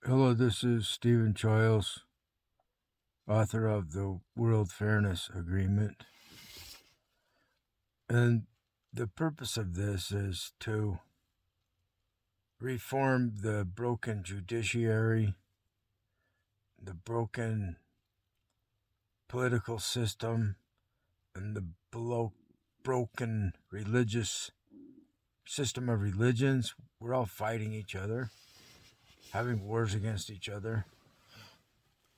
Hello, this is Stephen Choiles, author of the World Fairness Agreement. And the purpose of this is to reform the broken judiciary, the broken political system, and the broken religious system of religions. We're all fighting each other, having wars against each other.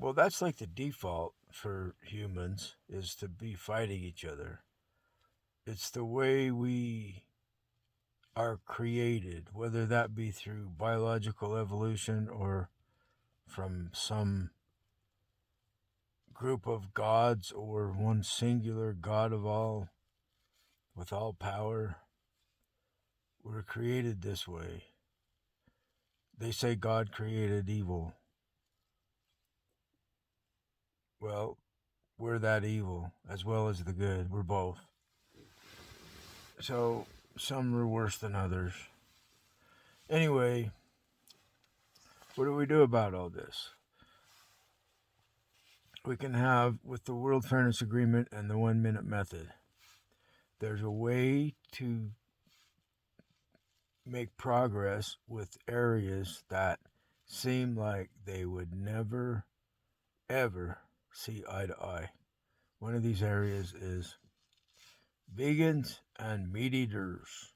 Well, that's like the default for humans, is to be fighting each other. It's the way we are created, whether that be through biological evolution or from some group of gods or one singular God of all with all power. We're created this way. They say God created evil. Well, we're that evil as well as the good. We're both. So some are worse than others. Anyway, what do we do about all this? We can have, with the World Fairness Agreement and the 1 minute method, there's a way to make progress with areas that seem like they would never, ever see eye to eye. One of these areas is vegans and meat eaters.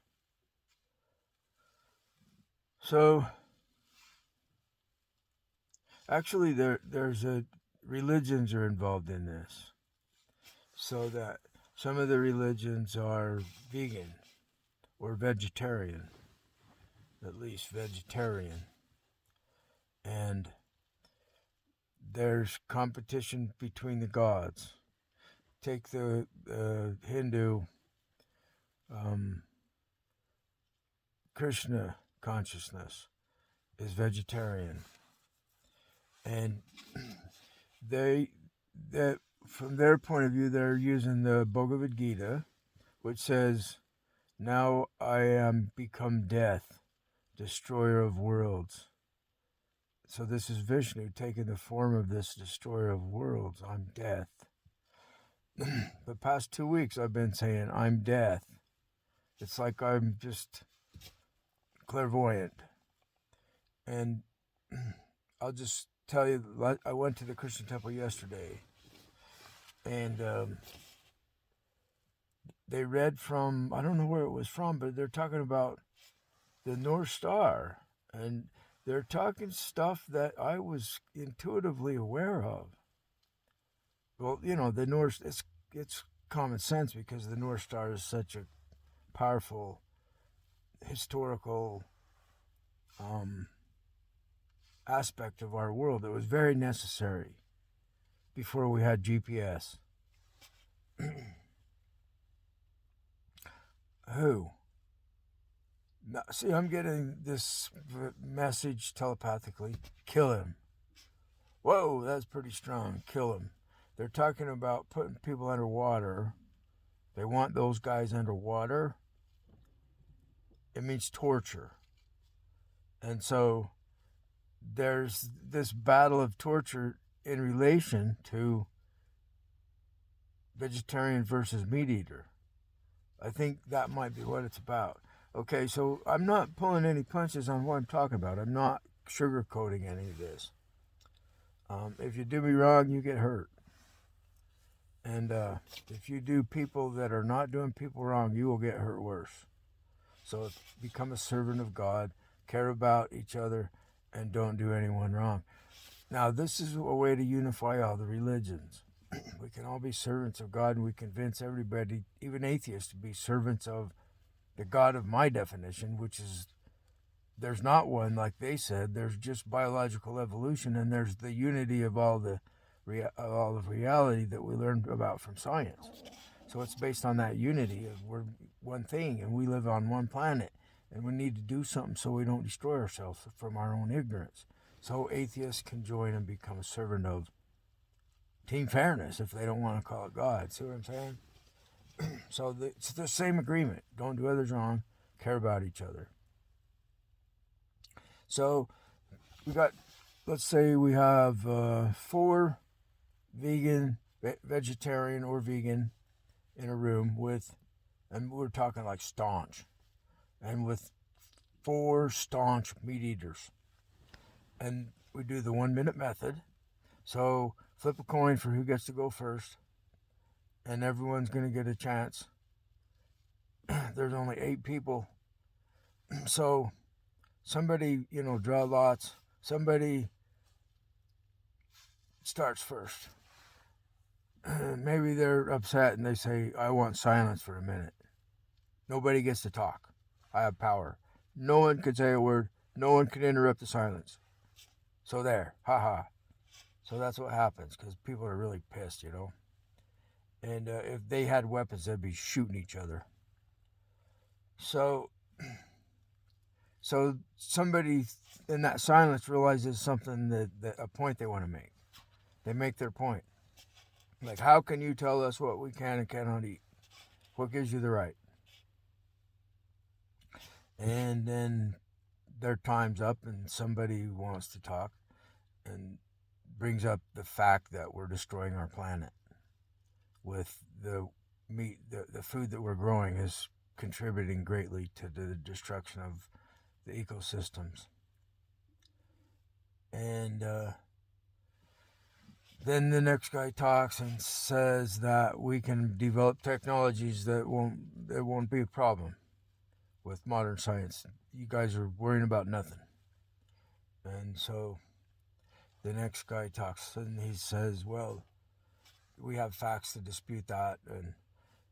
So, actually, there's a religions are involved in this. So that some of the religions are vegan or vegetarian, at least vegetarian. And there's competition between the gods. Take the Hindu Krishna consciousness is vegetarian, and they that from their point of view, they're using the Bhagavad Gita, which says, "Now I am become death, destroyer of worlds." So this is Vishnu taking the form of this destroyer of worlds. I'm death. The past 2 weeks I've been saying I'm death. It's like I'm just clairvoyant. And I'll just tell you, I went to the Christian temple yesterday, and they read from, I don't know where it was from, but they're talking about the North Star, and they're talking stuff that I was intuitively aware of. Well, the North, it's common sense because the North Star is such a powerful historical aspect of our world. It was very necessary before we had GPS. Who? Now, see, I'm getting this message telepathically. Kill him. Whoa, that's pretty strong. Kill him. They're talking about putting people underwater. They want those guys underwater. It means torture. And so there's this battle of torture in relation to vegetarian versus meat eater. I think that might be what it's about. Okay, so I'm not pulling any punches on what I'm talking about. I'm not sugarcoating any of this. If you do me wrong, you get hurt. And if you do people that are not doing people wrong, you will get hurt worse. So become a servant of God, care about each other, and don't do anyone wrong. Now, this is a way to unify all the religions. We can all be servants of God, and we convince everybody, even atheists, to be servants of the God of my definition, which is, there's not one like they said. There's just biological evolution, and there's the unity of all the reality that we learned about from science. So it's based on that unity of we're one thing, and we live on one planet, and we need to do something so we don't destroy ourselves from our own ignorance. So atheists can join and become a servant of Team Fairness if they don't want to call it God. See what I'm saying? So it's the same agreement. Don't do others wrong. Care about each other. So we got let's say we have 4 vegan, vegetarian or vegan in a room with, and we're talking like staunch, and with 4 staunch meat eaters. And we do the 1 minute method. So flip a coin for who gets to go first, and everyone's going to get a chance. There's only 8 people. So somebody, draw lots. Somebody starts first. Maybe they're upset and they say, I want silence for a minute. Nobody gets to talk. I have power. No one could say a word. No one could interrupt the silence. So there, haha. So that's what happens, because people are really pissed, And if they had weapons, they'd be shooting each other. So somebody in that silence realizes something that a point they want to make. They make their point. Like, how can you tell us what we can and cannot eat? What gives you the right? And then their time's up and somebody wants to talk and brings up the fact that we're destroying our planet with the meat, the food that we're growing is contributing greatly to the destruction of the ecosystems. And then the next guy talks and says that we can develop technologies that won't be a problem with modern science. You guys are worrying about nothing. And so the next guy talks and he says, well, we have facts to dispute that. And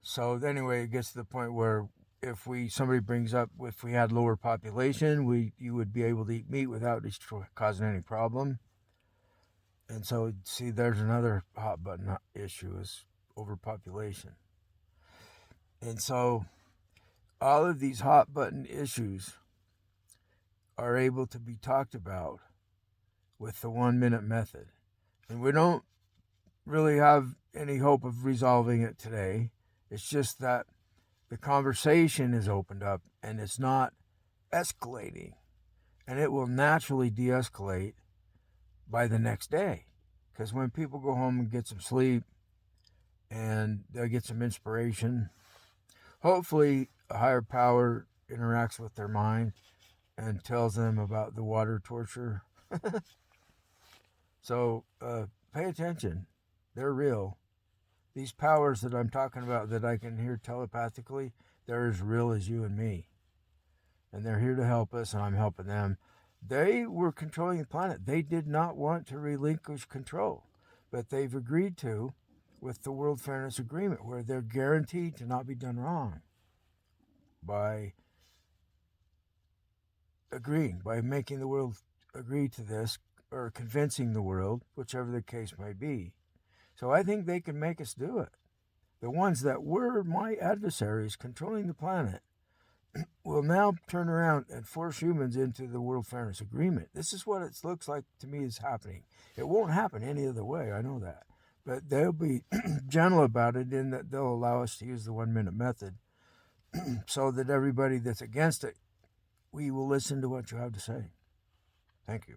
so anyway, it gets to the point where if somebody brings up, if we had lower population, you would be able to eat meat without causing any problem. And so, see, there's another hot button issue, is overpopulation. And so all of these hot button issues are able to be talked about with the 1 minute method. And we don't really have any hope of resolving it today. It's just that the conversation is opened up and it's not escalating. And it will naturally de-escalate by the next day. Because when people go home and get some sleep and they'll get some inspiration, hopefully a higher power interacts with their mind and tells them about the water torture. So pay attention. They're real. These powers that I'm talking about that I can hear telepathically, they're as real as you and me. And they're here to help us, and I'm helping them. They were controlling the planet. They did not want to relinquish control, but they've agreed to with the World Fairness Agreement, where they're guaranteed to not be done wrong by agreeing, by making the world agree to this, or convincing the world, whichever the case may be. So I think they can make us do it. The ones that were my adversaries controlling the planet will now turn around and force humans into the World Fairness Agreement. This is what it looks like to me is happening. It won't happen any other way, I know that. But they'll be gentle about it in that they'll allow us to use the 1 minute method so that everybody that's against it, we will listen to what you have to say. Thank you.